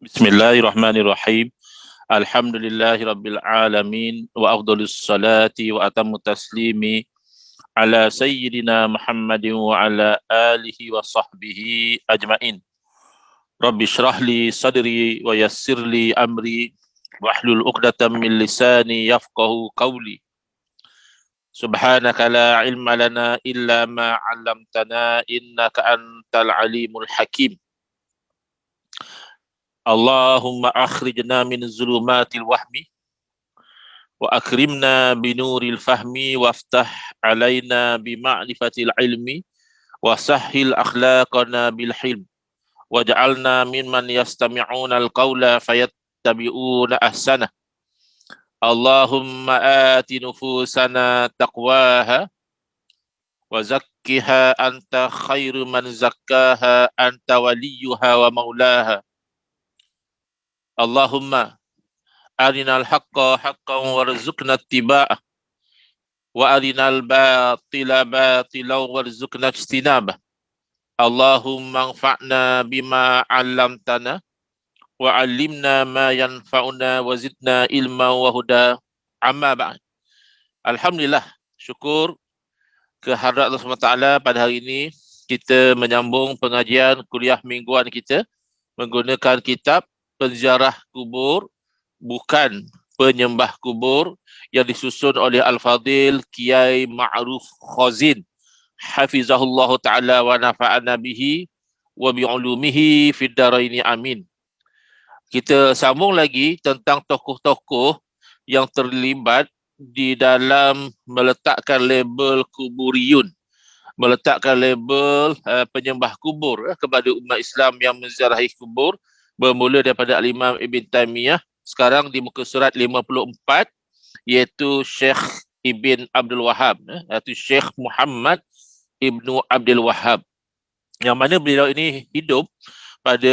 Bismillahirrahmanirrahim. Alhamdulillahirabbil alamin wa afdhalus salati wa atammu taslimi ala sayyidina Muhammadin wa ala alihi wa sahbihi ajmain. Rabbi shrah li sadri wa yassir li amri wahlul 'uqdatam min lisani yafqahu qawli. Subhanaka la ilma lana illa ma 'allamtana innaka antal alimul hakim. Allahumma akhrijna min zulumatil wahmi wa akrimna binuril fahmi waftah alaina bima'rifatil ilmi wa sahhil akhlaqana bil hilm waj'alna mimman yastami'una al-qawla fayattabi'una ahsana. Allahumma ati nufusana taqwaha wa zakkiha anta khairu man zakkaha anta waliyuha wa maulaha. Allahumma arinal haqqa haqqan warzuqna ittiba'ah wa arinal batila batilan warzuqna ijtinabah. Allahumma anfa'na bima 'allamtana wa 'allimna ma yanfa'una wa zidna ilma wa huda. Amma ba'd. Alhamdulillah, syukur kehadrat Allah SWT pada hari ini kita menyambung pengajian kuliah mingguan kita menggunakan kitab Penziarah Kubur Bukan Penyembah Kubur yang disusun oleh Al-Fadhil Kiai Ma'ruf Khazin hafizahullah ta'ala wa nafa'ana bihi wa bi'ulumihi fid daraini amin. Kita sambung lagi tentang tokoh-tokoh yang terlibat di dalam meletakkan label kuburiyun, meletakkan label penyembah kubur kepada umat Islam yang menziarahi kubur, bermula daripada Al-Imam Ibn Taymiyah, sekarang di muka surat 54, iaitu Syekh Ibn Abdul Wahhab, iaitu Syekh Muhammad Ibn Abdul Wahhab, yang mana beliau ini hidup pada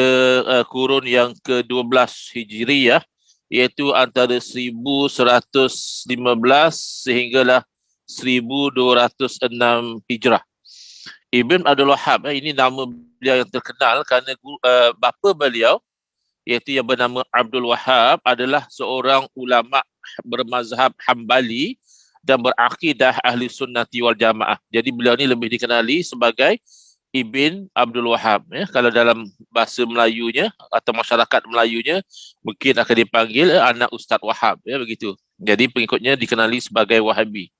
kurun yang ke-12 Hijriyah, iaitu antara 1115 sehinggalah 1206 Hijrah. Ibn Abdul Wahhab, ini nama beliau yang terkenal kerana bapa beliau, iaitu yang bernama Abdul Wahhab, adalah seorang ulama bermazhab Hambali dan berakidah ahli sunnati wal jamaah. Jadi beliau ni lebih dikenali sebagai Ibn Abdul Wahhab. Kalau dalam bahasa Melayunya atau masyarakat Melayunya mungkin akan dipanggil anak Ustaz Wahhab, begitu. Jadi pengikutnya dikenali sebagai Wahabi.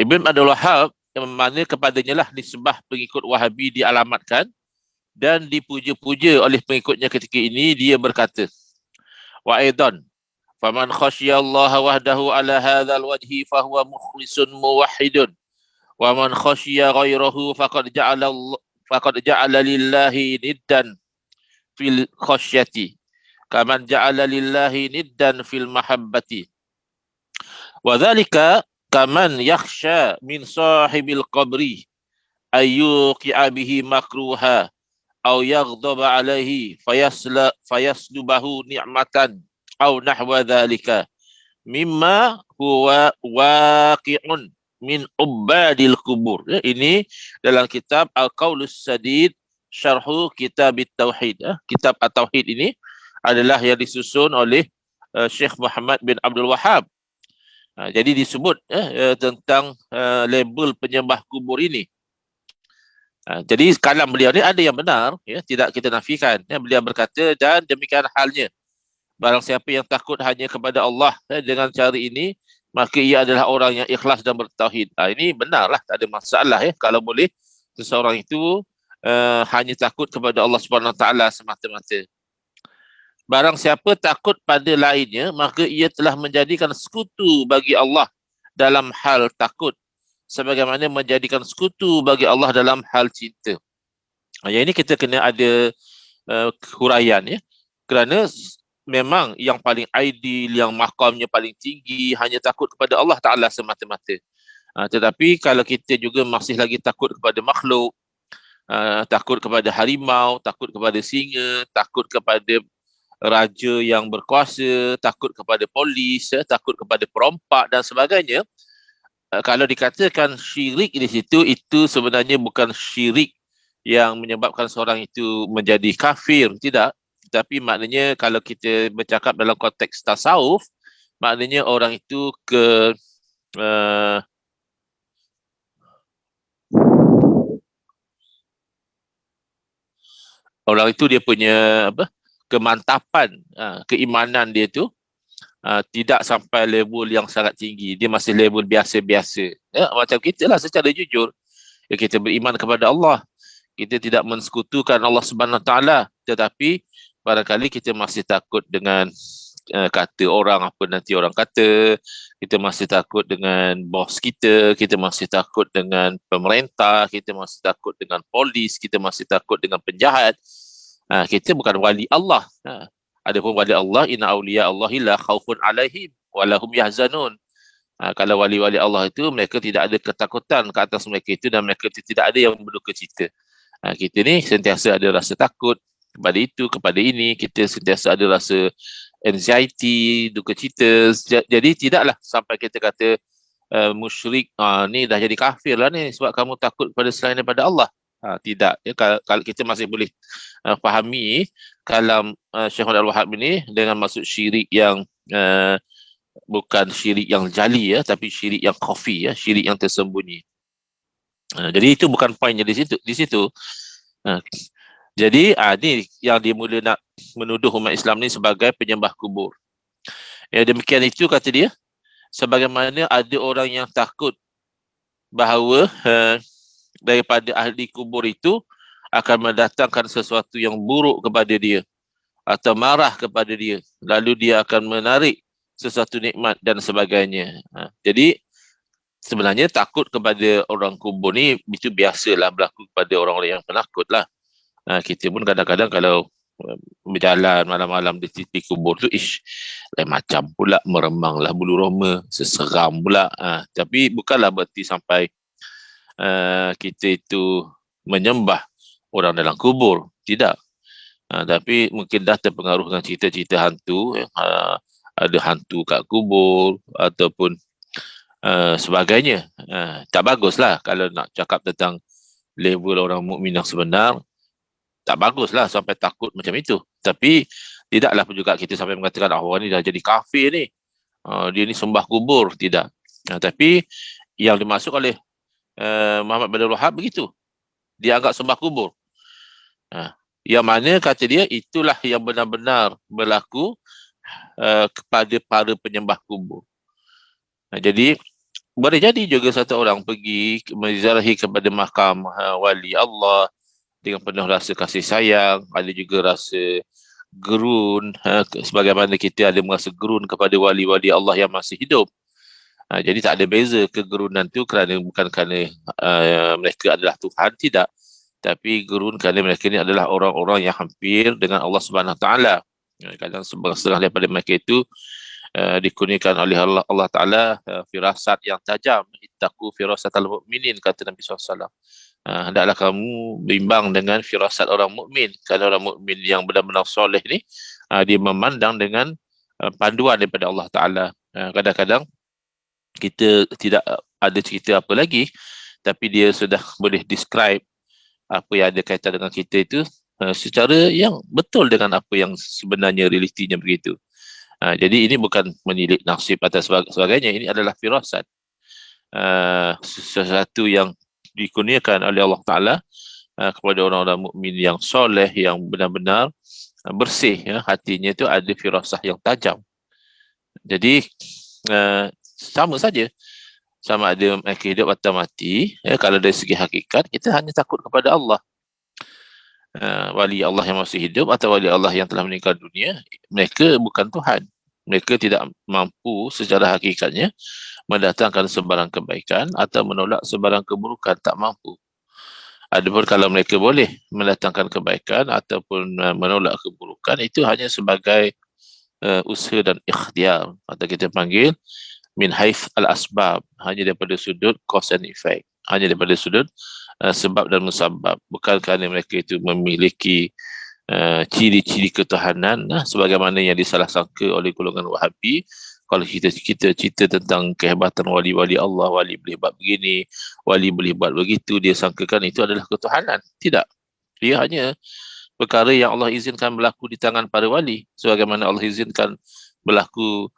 Ibn Abdul Wahhab, yang mana kepadanya lah nisbah pengikut Wahabi dialamatkan dan dipuja-puja oleh pengikutnya ketika ini. Dia berkata, wa aidan faman khasyiyallaha wahdahu ala hadzal wajhi fahuwa mukhlisun muwahhidun wa man khasyiya ghairahu faqad ja'ala lillahi niddan fil khasyati kaman ja'ala lillahi niddan fil mahabbati wa dzalika kaman yakhsha min sahibil qabri ayyuqi'a bihi makruha aw yaghdaba alaihi fayaslubahu ni'matan aw nahwa dhalika mimma huwa waqi'un min ubadil kubur. Ini dalam kitab Al-Qaulus Sadid Syarhu Kitab At-Tauhid. Kitab At-Tauhid ini adalah yang disusun oleh Syekh Muhammad bin Abdul Wahhab. Jadi disebut tentang label penyembah kubur ini. Jadi kalam beliau ni ada yang benar, tidak kita nafikan. Beliau berkata, dan demikian halnya barang siapa yang takut hanya kepada Allah dengan cara ini, maka ia adalah orang yang ikhlas dan bertauhid. Ini benarlah, tak ada masalah kalau boleh seseorang itu hanya takut kepada Allah Subhanahu Wa Taala semata-mata. Barang siapa takut pada lainnya, maka ia telah menjadikan sekutu bagi Allah dalam hal takut, sebagaimana menjadikan sekutu bagi Allah dalam hal cinta. Yang ini kita kena ada huraian, kerana memang yang paling ideal, yang makamnya paling tinggi, hanya takut kepada Allah Ta'ala semata-mata. Tetapi kalau kita juga masih lagi takut kepada makhluk, takut kepada harimau, takut kepada singa, takut kepada raja yang berkuasa, takut kepada polis, takut kepada perompak dan sebagainya, kalau dikatakan syirik di situ, itu sebenarnya bukan syirik yang menyebabkan seorang itu menjadi kafir, tidak. tapi maknanya kalau kita bercakap dalam konteks tasawuf, maknanya orang itu uh, orang itu dia punya apa, kemantapan, keimanan dia tu tidak sampai level yang sangat tinggi. Dia masih level biasa-biasa. Ya, macam kita lah secara jujur. Ya, kita beriman kepada Allah. Kita tidak mensekutukan Allah Subhanahu Wa Taala, tetapi barangkali kita masih takut dengan kata orang, apa nanti orang kata. Kita masih takut dengan bos kita masih takut dengan pemerintah, kita masih takut dengan polis, kita masih takut dengan penjahat. Kita bukan wali Allah. Adapun wali Allah, inna awliya Allahi la khaufun alaihim wa lahum yahzanun. Kalau wali-wali Allah itu, mereka tidak ada ketakutan ke atas mereka itu dan mereka tidak ada yang berduka cita. Kita ni sentiasa ada rasa takut kepada itu, kepada ini. Kita sentiasa ada rasa anxiety, duka cita. Jadi tidaklah sampai kita kata musyrik, ni dah jadi kafir lah ni sebab kamu takut pada selain daripada Allah. Tidak. Ya, kalau kita masih boleh fahami kalam Syekh Al-Wahhab ini dengan maksud syirik yang bukan syirik yang jali, ya, tapi syirik yang khafi, ya, syirik yang tersembunyi. Jadi itu bukan poinnya di situ. Jadi ni yang dia mula nak menuduh umat Islam ni sebagai penyembah kubur. Ya, demikian itu kata dia, sebagaimana ada orang yang takut bahawa daripada ahli kubur itu akan mendatangkan sesuatu yang buruk kepada dia atau marah kepada dia, lalu dia akan menarik sesuatu nikmat dan sebagainya. Jadi sebenarnya takut kepada orang kubur ni itu biasalah berlaku kepada orang-orang yang penakut lah. Kita pun kadang-kadang kalau berjalan malam-malam di tepi kubur tu, lain macam pula, meremanglah bulu roma, seseram pula. Tapi bukanlah berarti sampai kita itu menyembah orang dalam kubur, tidak. Tapi mungkin dah terpengaruh dengan cerita-cerita hantu, ada hantu kat kubur ataupun sebagainya. Tak baguslah kalau nak cakap tentang level orang mukmin yang sebenar. Tak baguslah sampai takut macam itu. Tapi tidaklah pun juga kita sampai mengatakan orang ni dah jadi kafir ni, dia ni sembah kubur, tidak. Tapi yang dimaksud oleh Muhammad bin Abdul Wahhab begitu, dia anggap sembah kubur. Yang mana kata dia itulah yang benar-benar berlaku kepada para penyembah kubur. Jadi boleh jadi juga satu orang pergi menziarahi kepada makam wali Allah dengan penuh rasa kasih sayang, ada juga rasa gerun, sebagaimana kita ada merasa gerun kepada wali-wali Allah yang masih hidup. Jadi tak ada beza kegerunan tu bukan kerana mereka adalah Tuhan, tidak. Tapi gerun kerana mereka ni adalah orang-orang yang hampir dengan Allah Subhanahu Wa Taala. Kadang setengah daripada mereka itu dikurniakan oleh Allah Ta'ala firasat yang tajam. Ittaqu firasatal mu'minin, kata Nabi SAW. Hendaklah kamu bimbang dengan firasat orang mukmin. Kalau orang mukmin yang benar-benar soleh ni, dia memandang dengan panduan daripada Allah Ta'ala. Kadang-kadang kita tidak ada cerita apa lagi, tapi dia sudah boleh describe apa yang ada kaitan dengan kita itu secara yang betul dengan apa yang sebenarnya realitinya begitu. Jadi ini bukan menilik nasib atau sebagainya, ini adalah firasat. Sesuatu yang dikurniakan oleh Allah Ta'ala kepada orang-orang mukmin yang soleh, yang benar-benar bersih, ya, hatinya itu ada firasah yang tajam. Jadi sama saja, sama ada mereka hidup atau mati, ya, kalau dari segi hakikat kita hanya takut kepada Allah. Wali Allah yang masih hidup atau wali Allah yang telah meninggal dunia, mereka bukan Tuhan. Mereka tidak mampu secara hakikatnya mendatangkan sebarang kebaikan atau menolak sebarang keburukan, tak mampu. Adapun kalau mereka boleh mendatangkan kebaikan ataupun menolak keburukan, itu hanya sebagai usaha dan ikhtiar, atau kita panggil min haif al-asbab, hanya daripada sudut cause and effect, hanya daripada sudut sebab dan musabab, bukan kerana mereka itu memiliki ciri-ciri ketuhanan, sebagaimana yang disalah sangka oleh golongan Wahabi. Kalau kita cerita tentang kehebatan wali-wali Allah, wali boleh buat begini, wali boleh buat begitu, dia sangkakan itu adalah ketuhanan. Tidak. Dia hanya perkara yang Allah izinkan berlaku di tangan para wali, sebagaimana Allah izinkan berlaku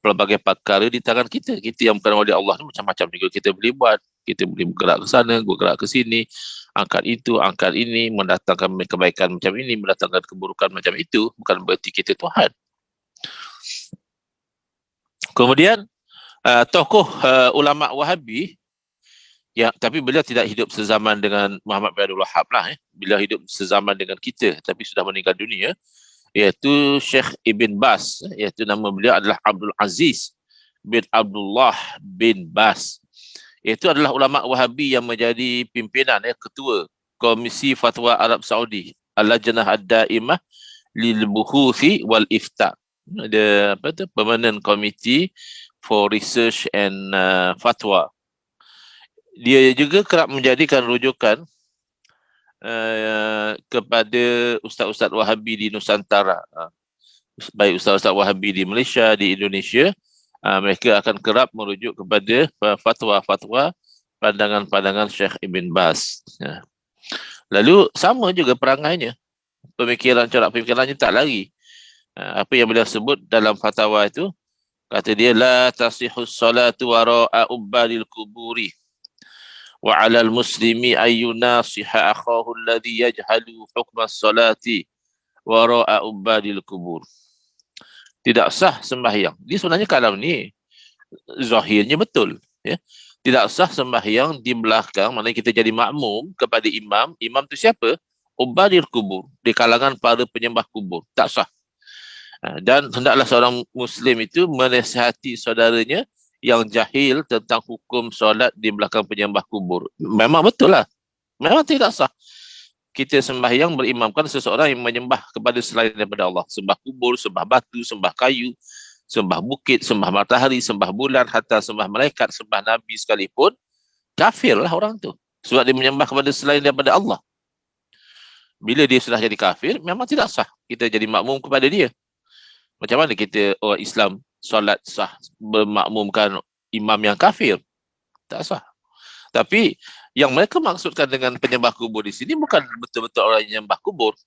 pelbagai perkara di tangan kita. Kita yang bukan wali Allah ni macam-macam juga kita boleh buat. Kita boleh bergerak ke sana, bergerak ke sini, angkat itu, angkat ini, mendatangkan kebaikan macam ini, mendatangkan keburukan macam itu. Bukan berarti kita Tuhan. Kemudian tokoh ulama Wahabi, ya, tapi beliau tidak hidup sezaman dengan Muhammad bin Abdul Wahab lah. Beliau hidup sezaman dengan kita, tapi sudah meninggal dunia, iaitu Syekh Ibn Bas, iaitu nama beliau adalah Abdul Aziz bin Abdullah bin Bas. Itu adalah ulama Wahabi yang menjadi pimpinan, ketua Komisi Fatwa Arab Saudi, Al-Lajnah Ad-Daimah lil Buhuthi wal Ifta. Ada apa tu? Permanent Committee for Research and Fatwa. Dia juga kerap menjadikan rujukan kepada ustaz-ustaz Wahabi di Nusantara. Baik ustaz-ustaz Wahabi di Malaysia, di Indonesia, mereka akan kerap merujuk kepada fatwa-fatwa, pandangan-pandangan Syekh Ibn Baz. Lalu sama juga perangainya, pemikiran, corak pemikirannya tak lari. Apa yang beliau sebut dalam fatwa itu, kata dia, la tasihus salatu wara'a ubbadil kuburi wa 'alal muslimi ayyunasiha akhahu alladhi yajhalu hukma as-salati wara'a ubbadil kubur. Tidak sah sembahyang. Dia sebenarnya kalam ni zahirnya betul, ya. Tidak sah sembahyang di belakang, maknanya kita jadi makmum kepada imam. Imam tu siapa? Ubbadil kubur, di kalangan para penyembah kubur. Tak sah. Dan hendaklah seorang muslim itu menasihati saudaranya yang jahil tentang hukum solat di belakang penyembah kubur. Memang betul lah. Memang tidak sah kita sembahyang berimamkan seseorang yang menyembah kepada selain daripada Allah. Sembah kubur, sembah batu, sembah kayu, sembah bukit, sembah matahari, sembah bulan, hatta sembah malaikat, sembah Nabi sekalipun, kafirlah orang tu. Sebab dia menyembah kepada selain daripada Allah. Bila dia sudah jadi kafir, memang tidak sah kita jadi makmum kepada dia. Macam mana kita orang Islam solat sah bermakmumkan imam yang kafir? Tak sah. Tapi yang mereka maksudkan dengan penyembah kubur di sini bukan betul-betul orang yang menyembah kubur.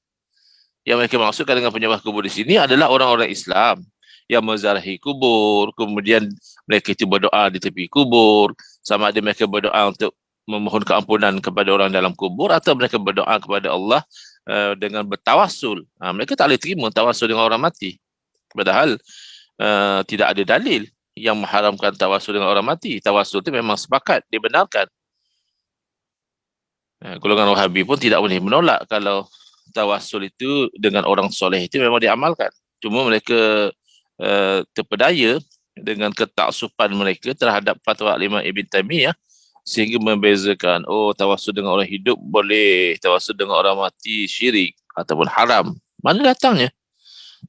Yang mereka maksudkan dengan penyembah kubur di sini adalah orang-orang Islam yang menzarahi kubur, kemudian mereka itu berdoa di tepi kubur, sama ada mereka berdoa untuk memohon keampunan kepada orang dalam kubur atau mereka berdoa kepada Allah dengan bertawassul. Mereka tak boleh terima tawassul dengan orang mati. Padahal tidak ada dalil yang mengharamkan tawassul dengan orang mati. Tawassul itu memang sepakat, dibenarkan. Golongan Wahabi pun tidak boleh menolak kalau tawassul itu dengan orang soleh itu memang diamalkan. Cuma mereka terpedaya dengan ketaksupan mereka terhadap fatwa Imam Ibn Taimiyah sehingga membezakan, oh tawassul dengan orang hidup boleh, tawassul dengan orang mati syirik ataupun haram. Mana datangnya?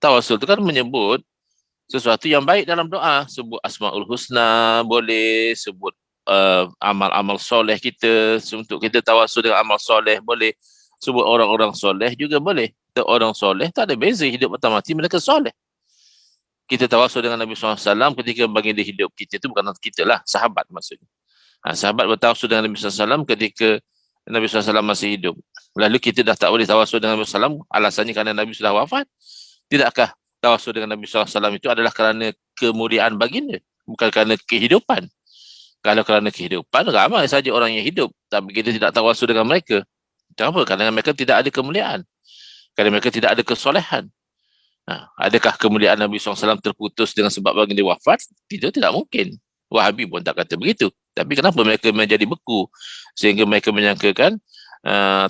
Tawassul itu kan menyebut sesuatu yang baik dalam doa. Sebut Asmaul Husna boleh, sebut amal-amal soleh kita, untuk kita tawassul dengan amal soleh boleh, sebut orang-orang soleh juga boleh. Orang soleh tak ada beza, hidup atau mati mereka soleh. Kita tawassul dengan Nabi SAW ketika bagi dia hidup. Kita itu bukan kita lah, sahabat maksudnya. Sahabat bertawassul dengan Nabi SAW ketika Nabi SAW masih hidup. Lalu kita dah tak boleh tawassul dengan Nabi SAW, alasannya kerana Nabi sudah wafat. Tidakkah tawassul dengan Nabi SAW itu adalah kerana kemuliaan baginda, bukan kerana kehidupan? Kalau kerana kehidupan, ramai saja orang yang hidup, tapi kita tidak tawassul dengan mereka. Kenapa? Kerana mereka tidak ada kemuliaan, kerana mereka tidak ada kesolehan. Adakah kemuliaan Nabi SAW terputus dengan sebab baginda wafat? Tidak mungkin. Wahabi pun tak kata begitu. Tapi kenapa mereka menjadi beku sehingga mereka menyangkakan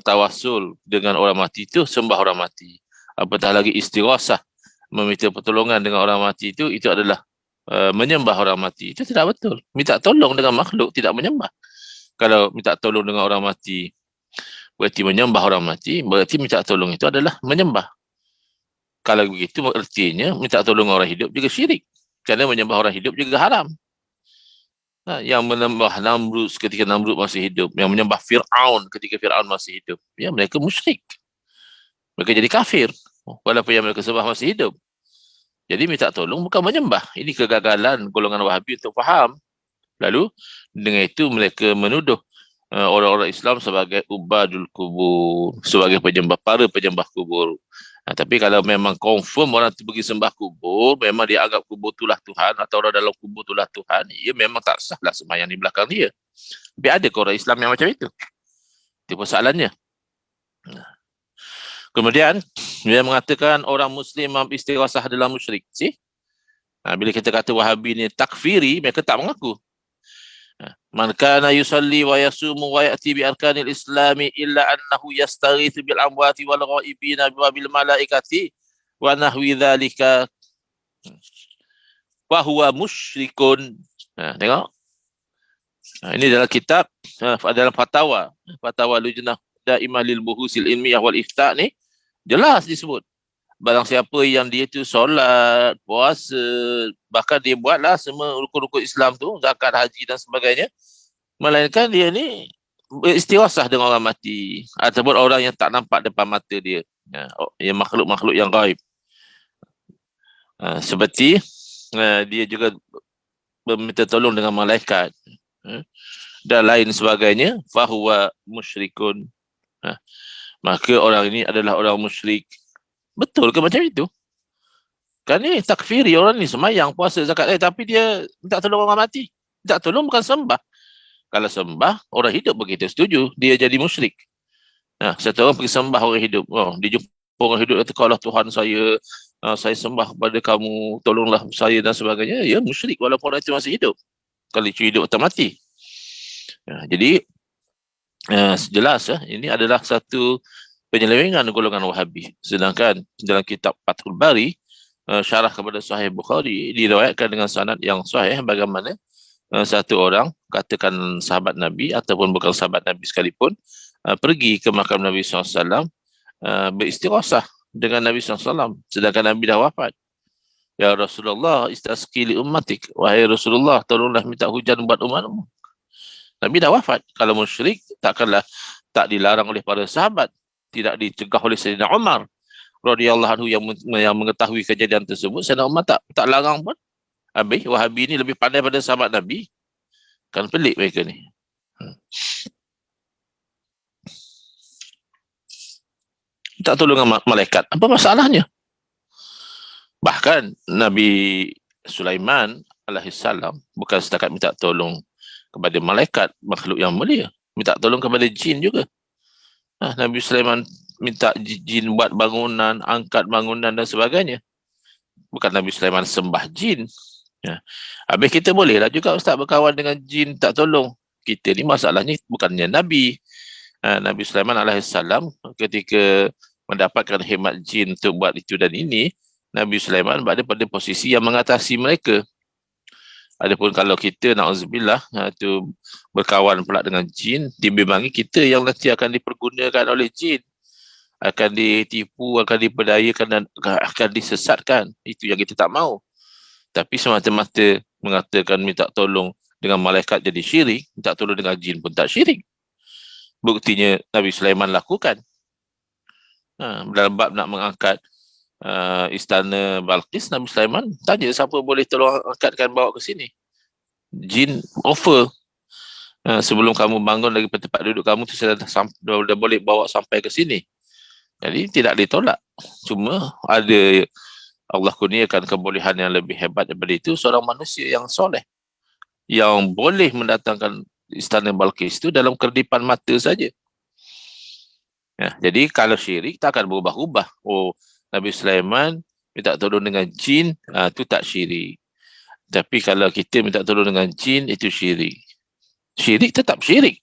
tawassul dengan orang mati itu sembah orang mati? Apatah lagi istighasah, meminta pertolongan dengan orang mati itu adalah menyembah orang mati. Itu tidak betul. Minta tolong dengan makhluk tidak menyembah. Kalau minta tolong dengan orang mati berarti menyembah orang mati, berarti minta tolong itu adalah menyembah. Kalau begitu artinya minta tolong orang hidup juga syirik. Kerana menyembah orang hidup juga haram. Yang menyembah Namrud ketika Namrud masih hidup, yang menyembah Fir'aun ketika Fir'aun masih hidup, ya mereka musyrik. Mereka jadi kafir walaupun yang mereka sembah masih hidup. Jadi minta tolong bukan menyembah. Ini kegagalan golongan Wahabi untuk faham. Lalu dengan itu mereka menuduh orang-orang Islam sebagai ubadul kubur, sebagai para penyembah kubur. Tapi kalau memang confirm orang tu pergi sembah kubur, memang dia anggap kubur itulah Tuhan atau orang dalam kubur itulah Tuhan, ia memang tak sahlah sembahyang di belakang dia. Tapi ada ke orang Islam yang macam itu? Itu persoalannya. Kemudian dia mengatakan orang Muslim istighosah adalah musyrik. Bila kita kata Wahabi ni takfiri, mereka tak mengaku. Man kana yusalli wa yasumu wa ya'ti bi arkanil islami illa annahu yastaghithu bil amwati wal ghaibina bil malaikati wa nahwi dhalika wa huwa musyrikun. Tengok. Ini dalam kitab, dalam fatwa Lujnah Daimah lil Buhusil Ilmiyah wal Ifta' ni jelas disebut. Barang siapa yang dia tu solat, puasa, bahkan dia buatlah semua rukun-rukun Islam tu, zakat, haji dan sebagainya, melainkan dia ni beristighosah dengan orang mati ataupun orang yang tak nampak depan mata dia, yang makhluk-makhluk yang gaib. Seperti dia juga meminta tolong dengan malaikat dan lain sebagainya, fahuwa musyrikun. Maka orang ini adalah orang musyrik. Betul ke macam itu? Kan ni takfiri, orang ni semayang, puasa, zakat, tapi dia minta tolong orang mati. Minta tolong bukan sembah. Kalau sembah, orang hidup begitu setuju, dia jadi musyrik. Satu orang pergi sembah orang hidup. Dia jumpa orang hidup, kata, kalau Tuhan saya sembah kepada kamu, tolonglah saya dan sebagainya. Ya, musyrik walaupun orang itu masih hidup. Kalau itu hidup atau mati. Jadi, jelas ini adalah satu penyelewengan golongan Wahabi. Sedangkan dalam kitab Fathul Bari, syarah kepada Sahih Bukhari, diriwayatkan dengan sanad yang sahih bagaimana satu orang, katakan sahabat Nabi ataupun bukan sahabat Nabi sekalipun, pergi ke makam Nabi SAW, beristighosah dengan Nabi SAW, sedangkan Nabi dah wafat. Ya Rasulullah, istasqi li ummatik. Wahai Rasulullah, tolonglah minta hujan buat umatmu. Nabi dah wafat. Kalau musyrik, tak dilarang oleh para sahabat. Tidak dicegah oleh Sayyidina Umar radhiyallahu anhu yang mengetahui kejadian tersebut. Sayyidina Umar tak larang pun. Habis Wahabi ni lebih pandai pada sahabat Nabi. Kan pelik mereka ni. Tak tolong dengan malaikat. Apa masalahnya? Bahkan Nabi Sulaiman alaihissalam bukan setakat minta tolong kepada malaikat, makhluk yang mulia, minta tolong kepada jin juga. Nabi Sulaiman minta jin buat bangunan, angkat bangunan dan sebagainya. Bukan Nabi Sulaiman sembah jin. Habis kita bolehlah juga Ustaz berkawan dengan jin, tak tolong. Kita ni masalahnya bukannya Nabi. Nabi Sulaiman alaihissalam ketika mendapatkan khidmat jin untuk buat itu dan ini, Nabi Sulaiman berada pada posisi yang mengatasi mereka. Adapun kalau kita, na'udzubillah, itu berkawan pula dengan jin, dibimbangi kita yang nanti akan dipergunakan oleh jin, akan ditipu, akan diperdayakan dan akan disesatkan. Itu yang kita tak mahu. Tapi semata-mata mengatakan minta tolong dengan malaikat jadi syirik, minta tolong dengan jin pun tak syirik. Buktinya Nabi Sulaiman lakukan. Dalam bab nak mengangkat istana Balqis, Nabi Sulaiman tanya siapa boleh tolong angkatkan bawa ke sini. Jin offer, sebelum kamu bangun lagi tempat duduk kamu tu saya dah boleh bawa sampai ke sini. Jadi tidak ditolak. Cuma ada Allah kurniakan kebolehan yang lebih hebat daripada itu, seorang manusia yang soleh yang boleh mendatangkan istana Balqis itu dalam kerdipan mata saja. Jadi kalau syirik tak akan berubah-ubah. Nabi Sulaiman minta tolong dengan jin, itu tak syirik. Tapi kalau kita minta tolong dengan jin, itu syirik. Syirik tetap syirik.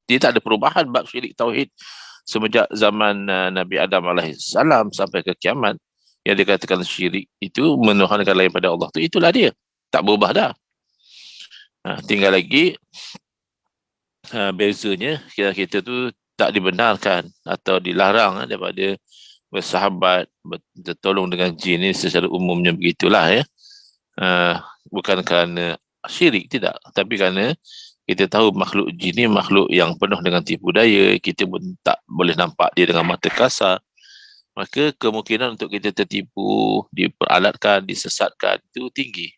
Dia tak ada perubahan bab syirik tauhid semenjak zaman Nabi Adam alaihissalam sampai ke kiamat. Yang dikatakan syirik itu menuhankan lain pada Allah. Itulah dia. Tak berubah dah. Tinggal lagi bezanya kita tu tak dibenarkan atau dilarang daripada bersahabat, bertolong dengan jin ni secara umumnya begitulah ya. Bukan kerana syirik, tidak. Tapi kerana kita tahu makhluk jin ni makhluk yang penuh dengan tipu daya, kita pun tak boleh nampak dia dengan mata kasar. Maka kemungkinan untuk kita tertipu, diperalatkan, disesatkan itu tinggi.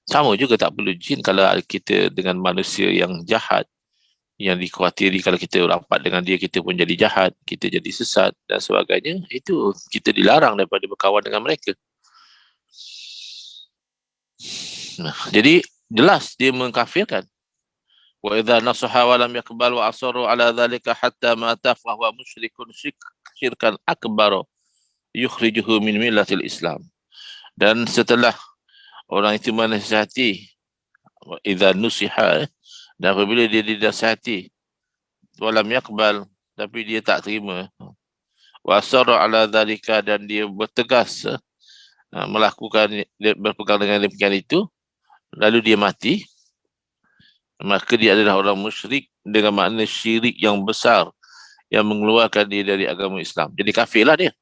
Sama juga tak perlu jin kalau kita dengan manusia yang jahat. yang dikhawatiri kalau kita rapat dengan dia, kita pun jadi jahat, kita jadi sesat dan sebagainya, itu kita dilarang daripada berkawan dengan mereka. Nah, jadi jelas dia mengkafirkan. Wa idza nasaha wa lam yaqbal wa asarru ala dhalika hatta mata fa huwa musyrikun syirkan akbar yukhrijuhu min millatil Islam. Dan setelah orang itu menasihati, idza nusiha, dan apabila dia dinasihati walam yaqbal, tapi dia tak terima, wasara ala dhalika, dan dia bertegas melakukan, berpegang dengan demikian itu, lalu dia mati, maka dia adalah orang musyrik dengan makna syirik yang besar yang mengeluarkan dia dari agama Islam. Jadi kafirlah dia.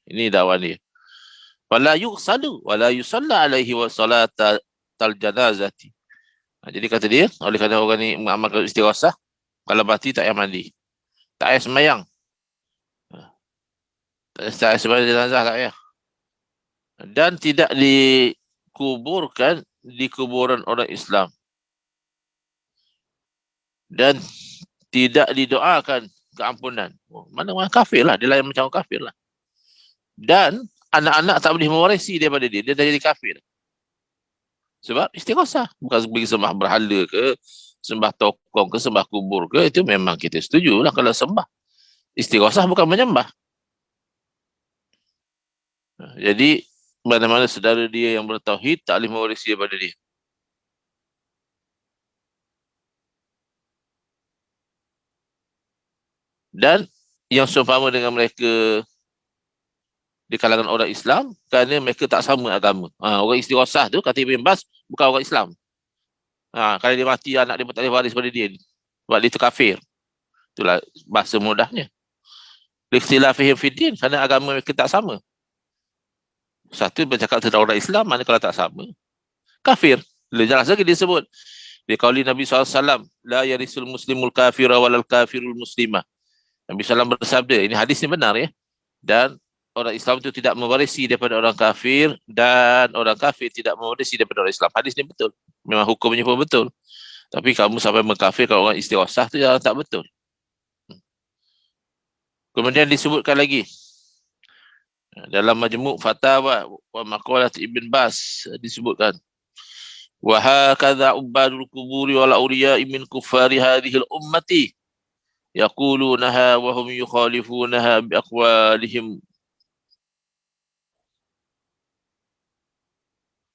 Ini dakwah dia. Wala yusalu wala yusalla alaihi wa salata tal janazati. Jadi kata dia, oleh kerana orang ni mengamalkan istighasah, kalau mati tak payah mandi, tak payah sembahyang, tak payah sembahyang jenazah, tak payah, dan tidak dikuburkan di kuburan orang Islam, dan tidak didoakan keampunan. Mana-mana kafir lah, dia lain macam kafir lah. Dan anak-anak tak boleh mewarisi daripada dia, dia dah jadi kafir. Sebab istighasah, bukan pergi sembah berhala ke, sembah tokong ke, sembah kubur ke, itu memang kita setuju lah kalau sembah. Istighasah bukan menyembah. Jadi mana-mana saudara dia yang bertauhid tak boleh mewarisi daripada dia. Dan yang seumpama dengan mereka di kalangan orang Islam, kerana mereka tak sama agama. Orang istighasah tu, kata Ibn Bas, bukan orang Islam. Kalau dia mati, anak dia pun tak boleh waris pada dia, sebab dia tu kafir. Itulah bahasa mudahnya. Ikhtilafihim fiddin, kerana agama mereka tak sama. Satu bercakap tentang orang Islam, mana kalau tak sama, kafir. Jelas lagi dia sebut, di qauli Nabi SAW, la yarisul muslimul kafira walal kafirul muslimah. Nabi SAW bersabda, ini hadis ni benar ya, dan orang Islam itu tidak mewarisi daripada orang kafir, dan orang kafir tidak mewarisi daripada orang Islam. Hadis ni betul, memang hukumnya pun betul. Tapi kamu sampai mengkafirkan orang istighasah tu yang tak betul. Kemudian disebutkan lagi dalam Majmu' Fatawa wa Maqalat Ibn Bas, disebutkan, wa hakadha ubadul kuburi wal awliya min kuffari hadhihi al ummati yaqulunaha wa hum yukhalifunaha bi aqwalihim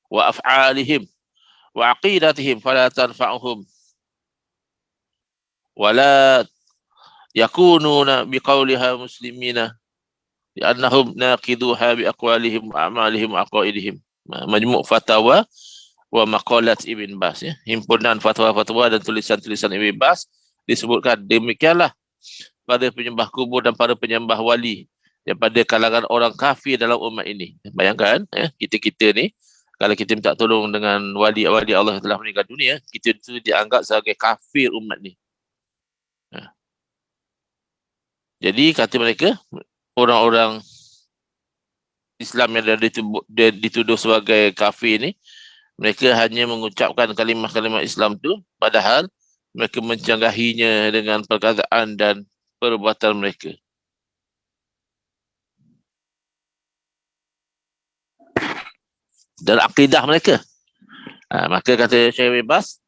wa af'alihim wa aqidatihim fala tanfa'uhum wa la yakununa biqauliha muslimina li'annahum naqiduha bi aqwalihim wa a'malihim wa aqaidihim. Majmu' Fatawa wa Maqalat Ibn Bas, ya, himpunan fatwa-fatwa dan tulisan-tulisan Ibn Bas, disebutkan demikianlah pada penyembah kubur dan para penyembah wali daripada kalangan orang kafir dalam umat ini. Bayangkan kita-kita ni, kalau kita minta tolong dengan wali-wali Allah yang telah meninggal dunia, kita itu dianggap sebagai kafir umat ni. Jadi kata mereka, orang-orang Islam yang dituduh sebagai kafir ni, mereka hanya mengucapkan kalimah-kalimah Islam tu, padahal mereka mencanggahinya dengan perkataan dan perbuatan mereka. Dan akidah mereka. Maka kata Syekh Bas,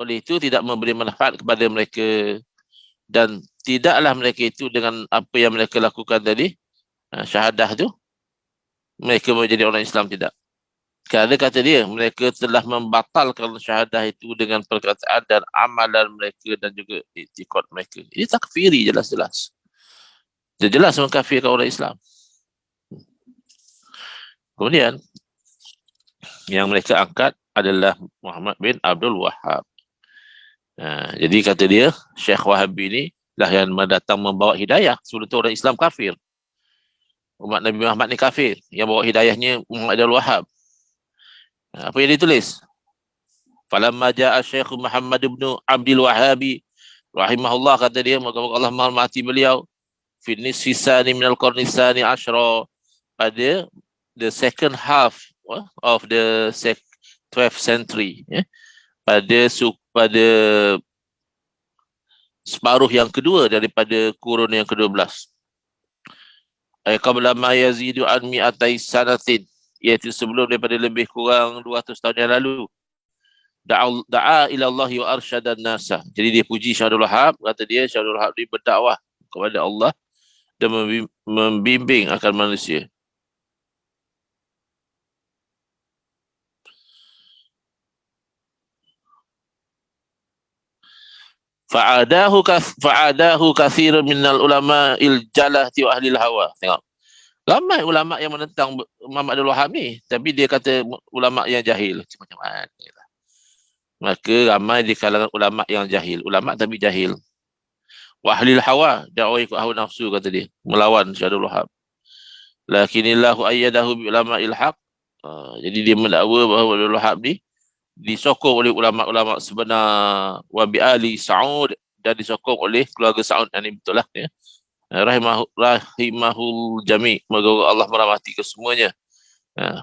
oleh itu tidak memberi manfaat kepada mereka, dan tidaklah mereka itu dengan apa yang mereka lakukan tadi, syahadah tu, mereka menjadi orang Islam, tidak. Kerana kata dia, mereka telah membatalkan syahadah itu dengan perkataan dan amalan mereka dan juga i'tiqad mereka. Ini takfiri jelas-jelas. Dia jelas mengkafirkan orang Islam. Kemudian, yang mereka angkat adalah Muhammad bin Abdul Wahhab. Jadi kata dia, Syekh Wahabi ini lah yang datang membawa hidayah. Sebelum tu orang Islam kafir. Umat Nabi Muhammad ni kafir. Yang bawa hidayahnya Muhammad Abdul Wahhab. Apa yang ditulis? Falamma ja'a Syekh Muhammad bin Abdul Wahhabi rahimahullah, kata dia, moga-moga Allah menghormati beliau, fi nisfi sani minal qarni sani asyra, pada the second half of the 12th century, pada separuh yang kedua daripada kurun yang ke-12. Qabla ma yazidu an mi'atai sanatin, iaitu sebelum daripada lebih kurang 200 tahun yang lalu. Da'a ila Allah wa arsyadan nasa. Jadi dia puji Syaikhul Wahab, kata dia Syaikhul Wahab ni berdakwah kepada Allah dan membimbing akan manusia. Fa'adahu kathirun minal ulama il-jalahti wa ahlil hawa. Tengok. Ramai ulama yang menentang Muhammad Abdul Wahab ni, tapi dia kata ulama yang jahil. Macam mana? Maka ramai di kalangan ulama yang jahil. Ulama tapi jahil. Wa ahlil hawa, dan orang ikut hawa nafsu, kata dia. Melawan Syekh Abdul Wahab. Lakinillahu ayyadahu bi ulama il-haq. Jadi dia mendakwa bahawa Abdul Wahab ni disokong oleh ulama-ulama sebenar, wa bi ali Saud, dan disokong oleh keluarga Saud. Ini betul lah ya. Rahimahul jami', moga Allah merahmati kesemuanya.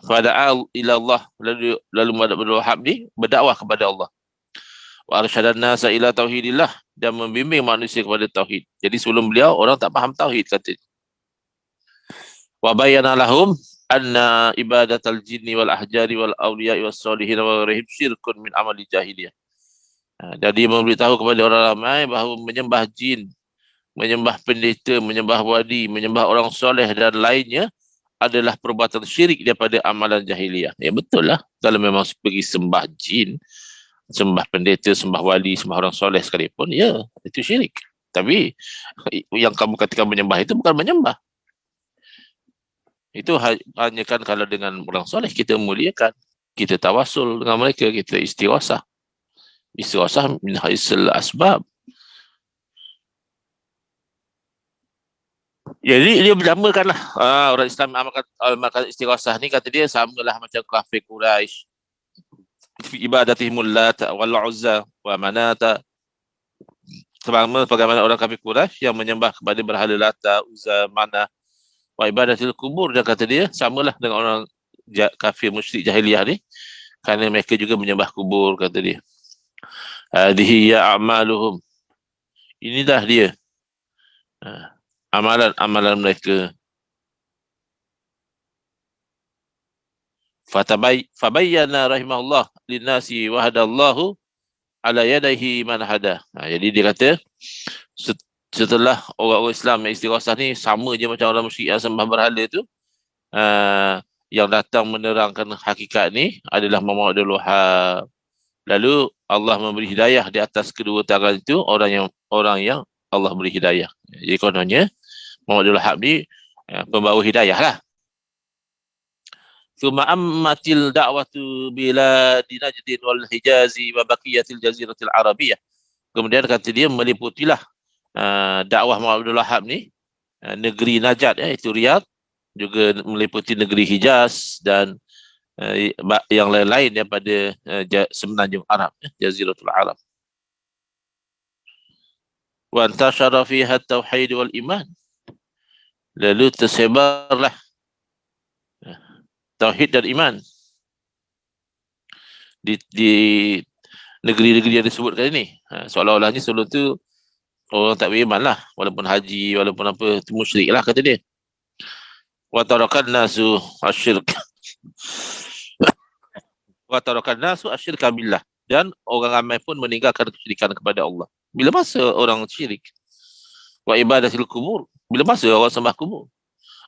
Fada'al ila Allah, lalu Abdul Wahab ni berdakwah kepada Allah. Wa arsyadan nasa ila tauhidillah, dan membimbing manusia kepada tauhid. Jadi sebelum beliau orang tak faham tauhid, kata. Wa bayyana lahum anna ibadatal jinni wal ahjari wal awliya was solihin wa ghairihim syirkun min amali jahiliyah. Jadi memberitahu kepada orang ramai bahawa menyembah jin, menyembah pendeta, menyembah wali, menyembah orang soleh dan lainnya adalah perbuatan syirik daripada amalan jahiliyah. Ya betul lah. Kalau memang pergi sembah jin, sembah pendeta, sembah wali, sembah orang soleh sekalipun, ya itu syirik. Tapi yang kamu katakan menyembah itu bukan menyembah. Itu hanya kan kalau dengan orang soleh kita muliakan, kita tawasul dengan mereka, kita istighosah. Istighosah min haisul asbab. Jadi dia bernamakanlah orang Islam amalkan istighosah ni, kata dia samalah macam kafir Quraisy fi ibadatihimul Lat wal Uzza wa Manata. Sama bagaimana orang kafir Quraisy yang menyembah kepada berhala Lata, Uzza, Manah, wa ibadatil kubur. Dia kata dia samalah dengan orang kafir musyrik jahiliyah ni, kerana mereka juga menyembah kubur, kata dia. Hadhihi ya a'maluhum. Inilah dia amalan-amalan mereka. Fabayyana rahimahullah linnasi wa hadallahu ala yadaihi man hada. Jadi dia kata setelah orang-orang Islam yang istighosah ni sama je macam orang musyrik yang sembah berhala tu, yang datang menerangkan hakikat ni adalah Muhammad Abdul Wahab. Lalu Allah memberi hidayah di atas kedua tangan itu orang yang Allah beri hidayah. Jadi kononnya Muhammad Abdul Wahab ni pembawa hidayah lah. Thumma ammatil da'watu bila Najdin wal Hijazi wa baqiyatil jaziratil Arabiyah. Kemudian kata dia meliputilah dakwah Muhammad Abdul Wahab ni negeri Najd, itu Riyadh, juga meliputi negeri Hijaz dan yang lain-lain daripada semenanjung Arab, Jaziratul Arab. Wa antashara fiha at-tauhid wal iman. Lalu tersebarlah tauhid dan iman di negeri-negeri yang disebutkan ini. Seolah-olahnya sebelum tu orang tak beriman lah, walaupun haji, walaupun apa, itu musyrik lah, kata dia. Wa tarakan nasu asyirk. Wa tarakan nasu asyirka billah. Dan orang ramai pun meninggalkan kesyirikan kepada Allah. Bila masa orang syirik? Wa ibadatil kubur. Bila masa orang sembah kubur?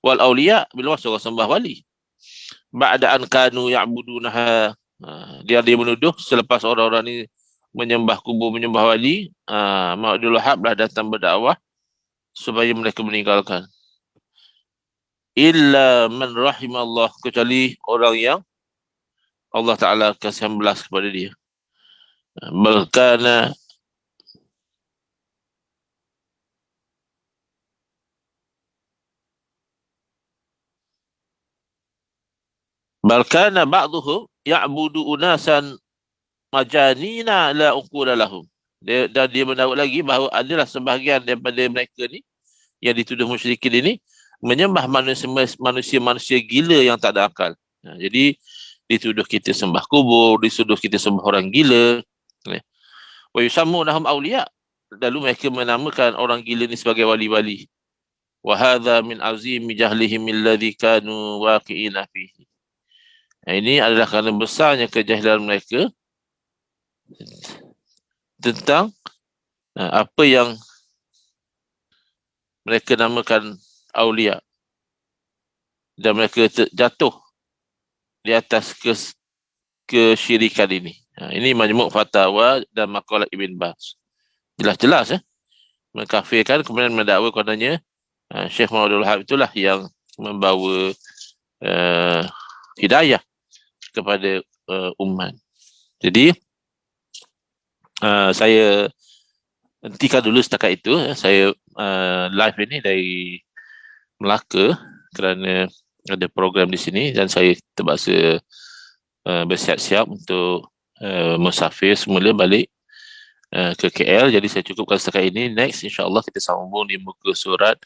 Wal awliya. Bila masa orang sembah wali? Ba'da'an kanu ya'budunaha. Dia menuduh selepas orang-orang ni menyembah kubur, menyembah wali, Muhammad Abdul Wahab lah datang berdakwah supaya mereka meninggalkan. Illa man rahimallah, kecuali orang yang Allah Ta'ala kasih belas kepada dia. Balkana ba'duhum ya'budu unasan majanina la uqula lahum. Dan dia mendakwa lagi bahawa adalah sebahagian daripada mereka ni yang dituduh musyrikin ini menyembah manusia-manusia gila yang tak ada akal. Jadi dituduh kita sembah kubur, dituduh kita sembah orang gila. Wa yusammunahum awliya. lalu mereka menamakan orang gila ni sebagai wali-wali. Wa hadza min azimi jahlihim alladhi kanu waqi'ina fihi. Ini adalah kerana besarnya kejahilan mereka tentang apa yang mereka namakan aulia, dan mereka jatuh di atas kesyirikan ini. Ini Majmu' Fatawa dan Maqalat Ibn Baz. Jelas-jelas mengkafirkan, kemudian mendakwa kononnya Syekh Muhammadul Wahab itulah yang membawa hidayah kepada umat. Jadi saya hentikan dulu setakat itu. Saya live ini dari Melaka kerana ada program di sini dan saya terpaksa bersiap-siap untuk musafir semula balik ke KL. Jadi saya cukupkan setakat ini. Next insya-Allah kita sambung di muka surat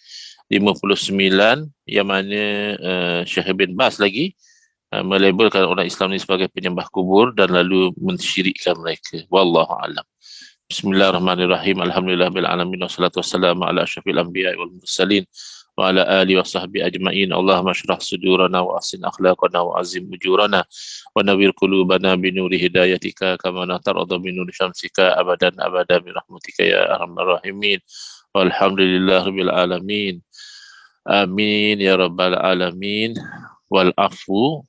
59 yang mana Syekh bin Baz lagi melabelkan orang Islam ini sebagai penyembah kubur dan lalu mensyirikkan mereka. Wallahu a'lam. Bismillahirrahmanirrahim. Alhamdulillahirabbil alamin wassalatu wassalamu ala asyrafil anbiya'i wal mursalin wa ala alihi wa sahbihi ajma'in. Allahumma shrah sudurana wa ahsin akhlaqana wa azim ujurana wa nawwir qulubana bi nuri hidayatika kama nataradu bi nuri syamsika abadan abada bi rahmatika ya arhamar rahimin. Walhamdulillahirabbil alamin. Amin ya rabbal alamin. Wal afu